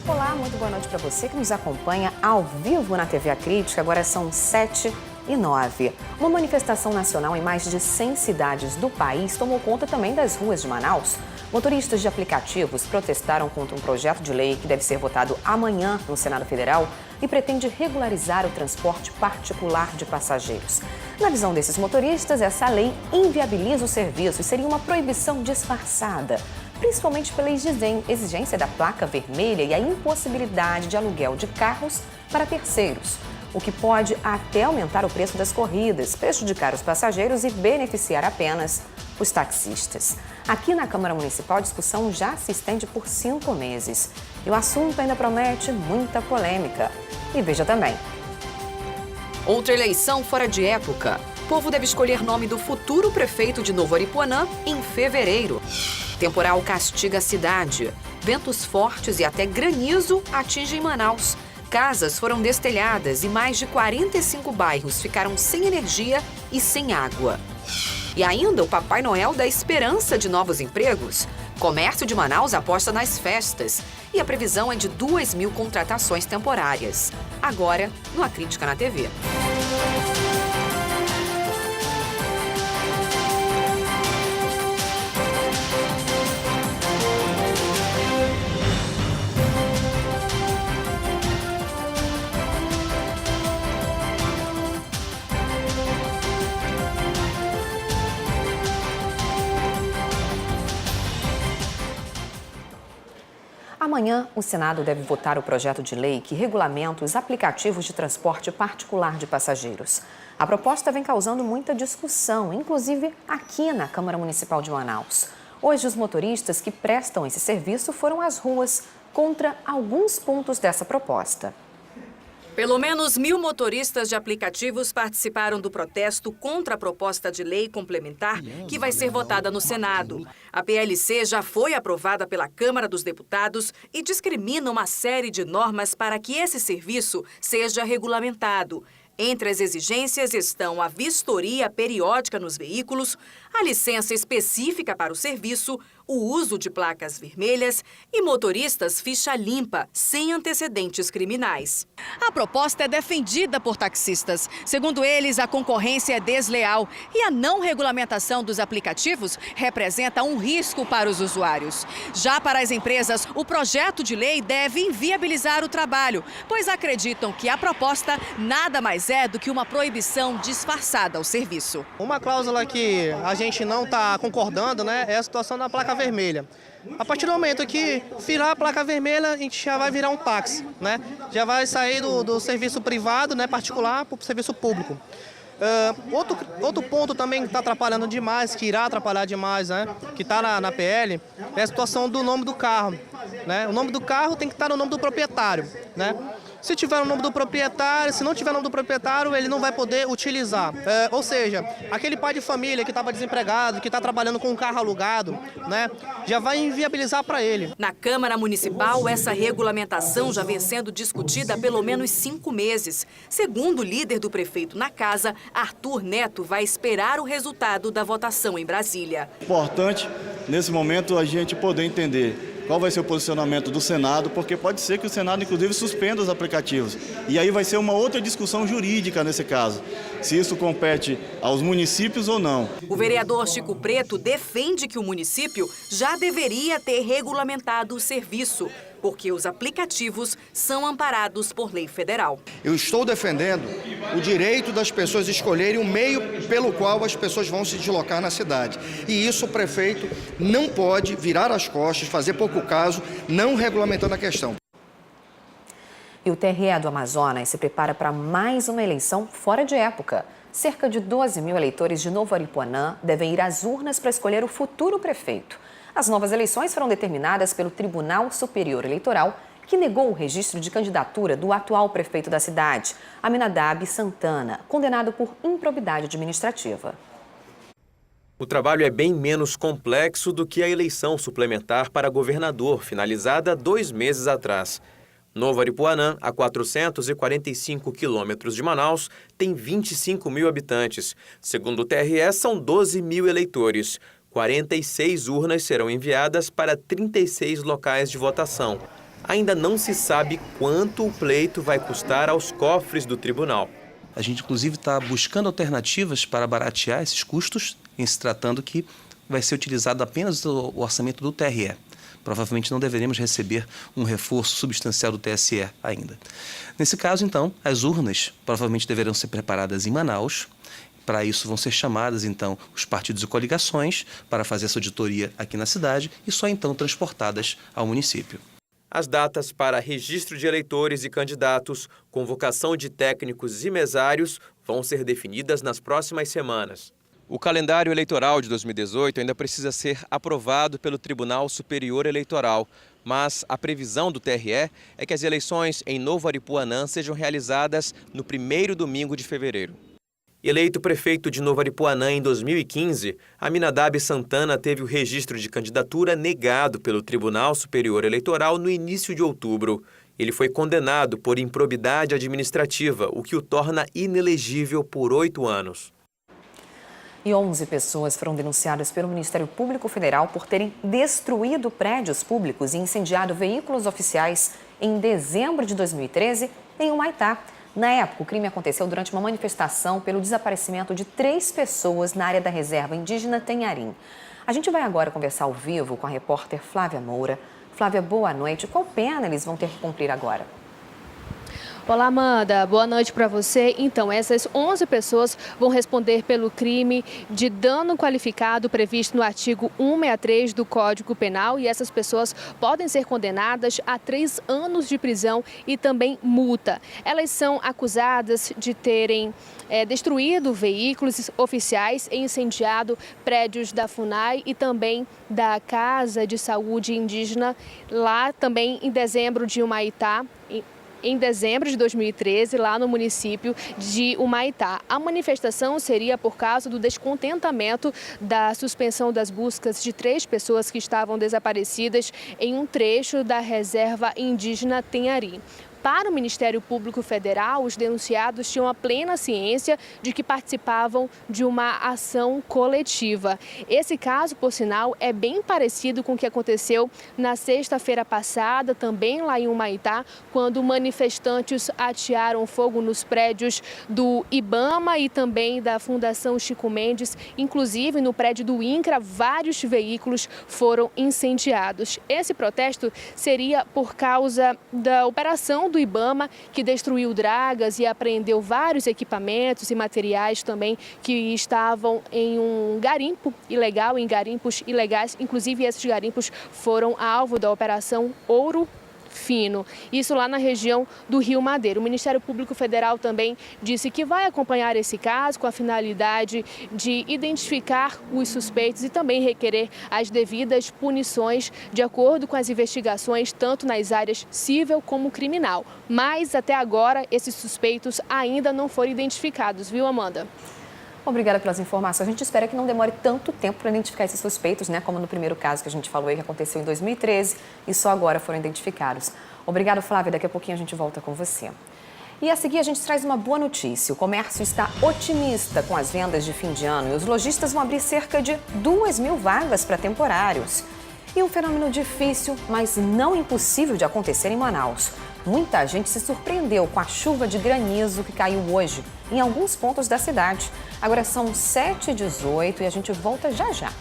Olá, muito boa noite para você que nos acompanha ao vivo na TV A Crítica. Agora são 7h09. Uma manifestação nacional em mais de 100 cidades do país tomou conta também das ruas de Manaus. Motoristas de aplicativos protestaram contra um projeto de lei que deve ser votado amanhã no Senado Federal e pretende regularizar o transporte particular de passageiros. Na visão desses motoristas, essa lei inviabiliza o serviço e seria uma proibição disfarçada, principalmente pela exigência da placa vermelha e a impossibilidade de aluguel de carros para terceiros, o que pode até aumentar o preço das corridas, prejudicar os passageiros e beneficiar apenas os taxistas. Aqui na Câmara Municipal, a discussão já se estende por 5 meses. E o assunto ainda promete muita polêmica. E veja também. Outra eleição fora de época. O povo deve escolher nome do futuro prefeito de Novo Aripuanã em fevereiro. Temporal castiga a cidade. Ventos fortes e até granizo atingem Manaus. Casas foram destelhadas e mais de 45 bairros ficaram sem energia e sem água. E ainda o Papai Noel dá esperança de novos empregos. Comércio de Manaus aposta nas festas e a previsão é de 2.000 contratações temporárias. Agora, no A Crítica na TV. Amanhã, o Senado deve votar o projeto de lei que regulamenta os aplicativos de transporte particular de passageiros. A proposta vem causando muita discussão, inclusive aqui na Câmara Municipal de Manaus. Hoje, os motoristas que prestam esse serviço foram às ruas contra alguns pontos dessa proposta. Pelo menos 1.000 motoristas de aplicativos participaram do protesto contra a proposta de lei complementar que vai ser votada no Senado. A PLC já foi aprovada pela Câmara dos Deputados e discrimina uma série de normas para que esse serviço seja regulamentado. Entre as exigências estão a vistoria periódica nos veículos, a licença específica para o serviço, o uso de placas vermelhas e motoristas ficha limpa, sem antecedentes criminais. A proposta é defendida por taxistas. Segundo eles, a concorrência é desleal e a não regulamentação dos aplicativos representa um risco para os usuários. Já para as empresas, o projeto de lei deve inviabilizar o trabalho, pois acreditam que a proposta nada mais é do que uma proibição disfarçada ao serviço. Uma cláusula que a gente não está concordando, né, é a situação da placa vermelha. A partir do momento que virar a placa vermelha, a gente já vai virar um táxi, né? Já vai sair do serviço privado, né, particular, para o serviço público. Outro ponto também que está atrapalhando demais, que irá atrapalhar demais, né, que está na PL, é a situação do nome do carro. Né? O nome do carro tem que estar no nome do proprietário. Né? Se tiver o nome do proprietário, se não tiver o nome do proprietário, ele não vai poder utilizar. Ou seja, aquele pai de família que estava desempregado, que está trabalhando com um carro alugado, né, já vai inviabilizar para ele. Na Câmara Municipal, essa regulamentação já vem sendo discutida há pelo menos 5 meses. Segundo o líder do prefeito na casa, Arthur Neto vai esperar o resultado da votação em Brasília. Importante, nesse momento, a gente poder entender qual vai ser o posicionamento do Senado, porque pode ser que o Senado, inclusive, suspenda os aplicativos. E aí vai ser uma outra discussão jurídica nesse caso, se isso compete aos municípios ou não. O vereador Chico Preto defende que o município já deveria ter regulamentado o serviço, porque os aplicativos são amparados por lei federal. Eu estou defendendo o direito das pessoas escolherem o meio pelo qual as pessoas vão se deslocar na cidade. E isso o prefeito não pode virar as costas, fazer pouco caso, não regulamentando a questão. E o TRE do Amazonas se prepara para mais uma eleição fora de época. Cerca de 12.000 eleitores de Novo Aripuanã devem ir às urnas para escolher o futuro prefeito. As novas eleições foram determinadas pelo Tribunal Superior Eleitoral, que negou o registro de candidatura do atual prefeito da cidade, Aminadab Santana, condenado por improbidade administrativa. O trabalho é bem menos complexo do que a eleição suplementar para governador, finalizada 2 meses atrás. Novo Aripuanã, a 445 quilômetros de Manaus, tem 25.000 habitantes. Segundo o TRE, são 12.000 eleitores. 46 urnas serão enviadas para 36 locais de votação. Ainda não se sabe quanto o pleito vai custar aos cofres do tribunal. A gente, inclusive, está buscando alternativas para baratear esses custos, em se tratando que vai ser utilizado apenas o orçamento do TRE. Provavelmente não deveremos receber um reforço substancial do TSE ainda. Nesse caso, então, as urnas provavelmente deverão ser preparadas em Manaus. Para isso vão ser chamadas, então, os partidos e coligações para fazer essa auditoria aqui na cidade e só então transportadas ao município. As datas para registro de eleitores e candidatos, convocação de técnicos e mesários vão ser definidas nas próximas semanas. O calendário eleitoral de 2018 ainda precisa ser aprovado pelo Tribunal Superior Eleitoral, mas a previsão do TRE é que as eleições em Novo Aripuanã sejam realizadas no primeiro domingo de fevereiro. Eleito prefeito de Novo Aripuanã em 2015, Aminadab Santana teve o registro de candidatura negado pelo Tribunal Superior Eleitoral no início de outubro. Ele foi condenado por improbidade administrativa, o que o torna inelegível por 8 anos. E 11 pessoas foram denunciadas pelo Ministério Público Federal por terem destruído prédios públicos e incendiado veículos oficiais em dezembro de 2013 em Humaitá. Na época, o crime aconteceu durante uma manifestação pelo desaparecimento de 3 pessoas na área da reserva indígena Tenharim. A gente vai agora conversar ao vivo com a repórter Flávia Moura. Flávia, boa noite. Qual pena eles vão ter que cumprir agora? Olá, Amanda. Boa noite para você. Então, essas 11 pessoas vão responder pelo crime de dano qualificado previsto no artigo 163 do Código Penal e essas pessoas podem ser condenadas a 3 anos de prisão e também multa. Elas são acusadas de terem destruído veículos oficiais e incendiado prédios da FUNAI e também da Casa de Saúde Indígena, lá também em dezembro de Humaitá, em dezembro de 2013, lá no município de Humaitá. A manifestação seria por causa do descontentamento da suspensão das buscas de 3 pessoas que estavam desaparecidas em um trecho da reserva indígena Tenharim. Para o Ministério Público Federal, os denunciados tinham a plena ciência de que participavam de uma ação coletiva. Esse caso, por sinal, é bem parecido com o que aconteceu na sexta-feira passada, também lá em Humaitá, quando manifestantes atearam fogo nos prédios do IBAMA e também da Fundação Chico Mendes. Inclusive, no prédio do INCRA, vários veículos foram incendiados. Esse protesto seria por causa da operação do IBAMA, que destruiu dragas e apreendeu vários equipamentos e materiais também que estavam em um garimpo ilegal, em garimpos ilegais. Inclusive, esses garimpos foram alvo da Operação Ouro Fino, isso lá na região do Rio Madeira. O Ministério Público Federal também disse que vai acompanhar esse caso com a finalidade de identificar os suspeitos e também requerer as devidas punições de acordo com as investigações, tanto nas áreas civil como criminal. Mas até agora esses suspeitos ainda não foram identificados, viu, Amanda? Obrigada pelas informações. A gente espera que não demore tanto tempo para identificar esses suspeitos, né? Como no primeiro caso que a gente falou aí, que aconteceu em 2013 e só agora foram identificados. Obrigada, Flávia. Daqui a pouquinho a gente volta com você. E a seguir a gente traz uma boa notícia. O comércio está otimista com as vendas de fim de ano e os lojistas vão abrir cerca de 2.000 vagas para temporários. E um fenômeno difícil, mas não impossível de acontecer em Manaus. Muita gente se surpreendeu com a chuva de granizo que caiu hoje em alguns pontos da cidade. Agora são 7h18 e a gente volta já já.